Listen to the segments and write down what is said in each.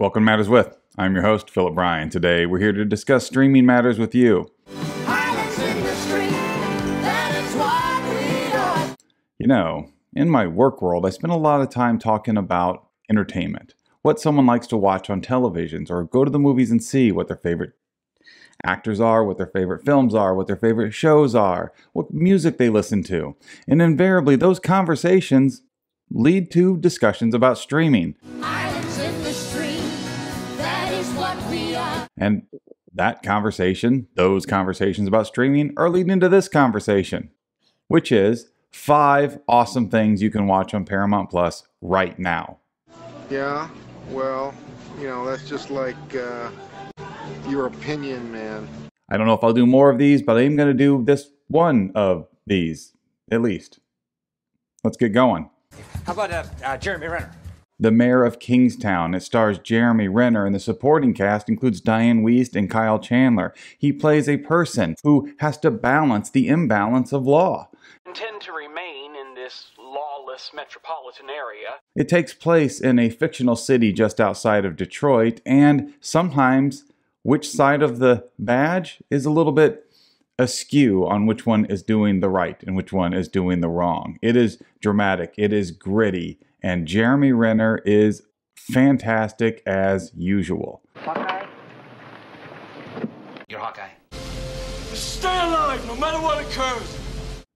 Welcome to Matters With. I'm your host, Philip Bryan. Today, we're here to discuss streaming matters with you. You know, in my work world, I spend a lot of time talking about entertainment. What someone likes to watch on televisions or go to the movies and see, what their favorite actors are, what their favorite films are, what their favorite shows are, what music they listen to. And invariably, those conversations lead to discussions about streaming. And that conversation, those conversations about streaming are leading into this conversation, which is 5 awesome things you can watch on Paramount Plus right now. Yeah, well, you know, that's just like your opinion, man. I don't know if I'll do more of these, but I'm going to do this one of these, at least. Let's get going. How about Jeremy Renner? The Mayor of Kingstown. It stars Jeremy Renner, and the supporting cast includes Diane Wiest and Kyle Chandler. He plays a person who has to balance the imbalance of law. Intend to remain in this lawless metropolitan area. It takes place in a fictional city just outside of Detroit, and sometimes which side of the badge is a little bit askew on which one is doing the right and which one is doing the wrong. It is dramatic, it is gritty, and Jeremy Renner is fantastic as usual. Hawkeye? You're Hawkeye. Stay alive no matter what occurs.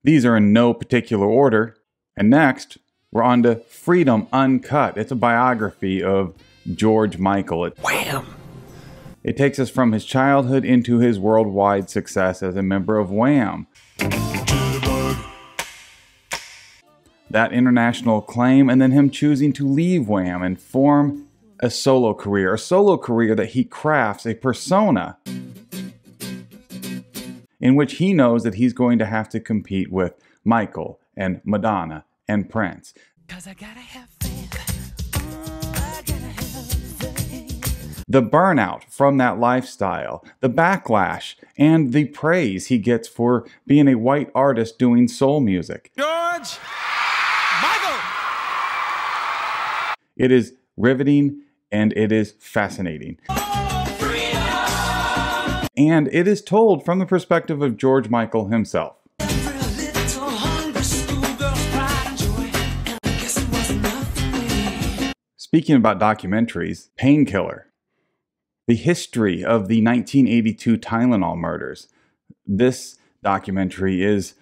These are in no particular order. And next, we're on to Freedom Uncut. It's a biography of George Michael. Wham! It takes us from his childhood into his worldwide success as a member of Wham. That international acclaim, and then him choosing to leave Wham and form a solo career that he crafts a persona in which he knows that he's going to have to compete with Michael and Madonna and Prince. 'Cause I gotta have faith. I gotta have faith. The burnout from that lifestyle, the backlash, and the praise he gets for being a white artist doing soul music. George! Michael! It is riveting and it is fascinating. And it is told from the perspective of George Michael himself. Speaking about documentaries, Painkiller. The history of the 1982 Tylenol murders. This documentary is,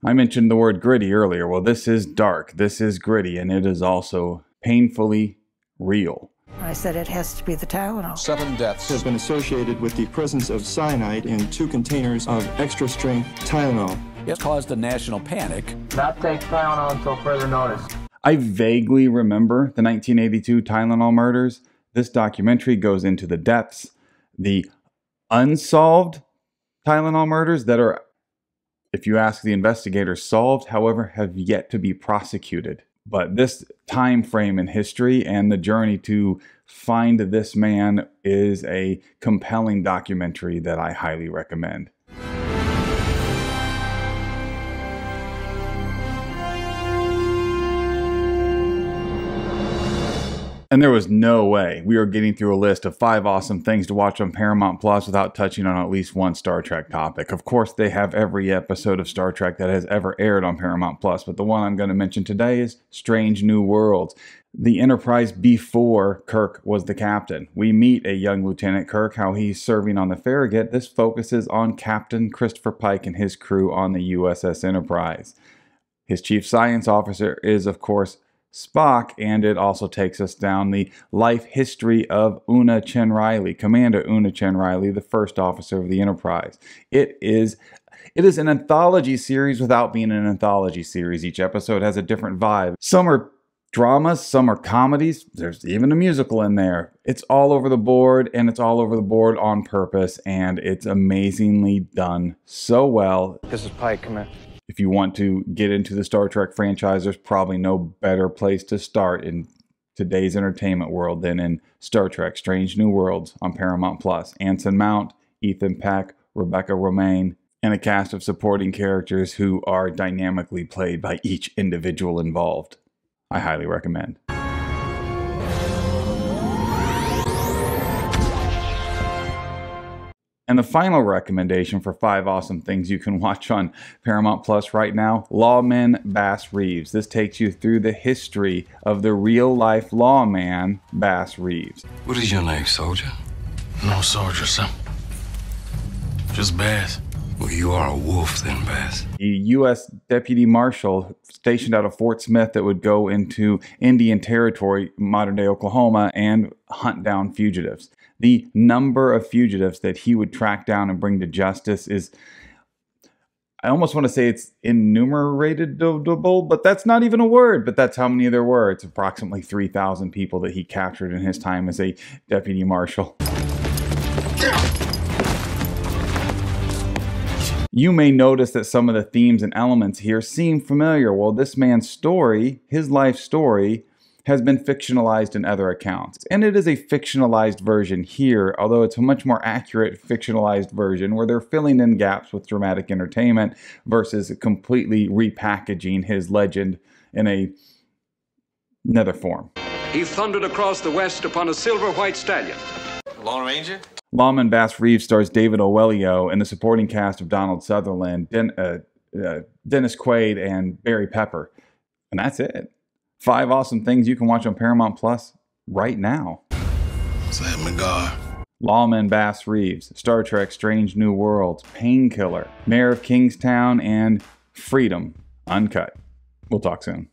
I mentioned the word gritty earlier. Well, this is dark, this is gritty, and it is also painfully real. I said it has to be the Tylenol. 7 deaths has been associated with the presence of cyanide in 2 containers of extra-strength Tylenol. It caused a national panic. Not take Tylenol until further notice. I vaguely remember the 1982 Tylenol murders. This documentary goes into the depths. The unsolved Tylenol murders that are, if you ask the investigators, solved, however, have yet to be prosecuted. But this time frame in history and the journey to find this man is a compelling documentary that I highly recommend. And there was no way we were getting through a list of 5 awesome things to watch on Paramount Plus without touching on at least one Star Trek topic. Of course, they have every episode of Star Trek that has ever aired on Paramount Plus, but the one I'm going to mention today is Strange New Worlds. The Enterprise before Kirk was the captain. We meet a young Lieutenant Kirk, how he's serving on the Farragut. This focuses on Captain Christopher Pike and his crew on the USS Enterprise. His chief science officer is, of course, Spock, and it also takes us down the life history of Una Chen Riley, Commander Una Chen Riley, the first officer of the Enterprise. It is an anthology series without being an anthology series. Each episode has a different vibe. Some are dramas, some are comedies. There's even a musical in there. It's all over the board, and it's all over the board on purpose, and it's amazingly done so well. This is Pike, come in. If you want to get into the Star Trek franchise, there's probably no better place to start in today's entertainment world than in Star Trek Strange New Worlds on Paramount Plus. Anson Mount, Ethan Peck, Rebecca Romaine, and a cast of supporting characters who are dynamically played by each individual involved. I highly recommend. And the final recommendation for 5 awesome things you can watch on Paramount Plus right now, Lawman Bass Reeves. This takes you through the history of the real-life lawman, Bass Reeves. What is your name, soldier? No soldier, son. Just Bass. Well, you are a wolf then, Bass. A U.S. deputy marshal stationed out of Fort Smith that would go into Indian Territory, modern-day Oklahoma, and hunt down fugitives. The number of fugitives that he would track down and bring to justice is, I almost want to say it's innumerable, but that's not even a word, but that's how many there were. It's approximately 3,000 people that he captured in his time as a deputy marshal. You may notice that some of the themes and elements here seem familiar. Well, this man's story, his life story, has been fictionalized in other accounts. And it is a fictionalized version here, although it's a much more accurate fictionalized version where they're filling in gaps with dramatic entertainment versus completely repackaging his legend in another form. He thundered across the west upon a silver-white stallion. Lone Ranger? Lawman Bass Reeves stars David Oyelowo and the supporting cast of Donald Sutherland, Dennis Quaid, and Barry Pepper. And that's it. 5 awesome things you can watch on Paramount Plus right now. Sam McGar. Lawman Bass Reeves, Star Trek Strange New Worlds, Painkiller, Mayor of Kingstown, and Freedom Uncut. We'll talk soon.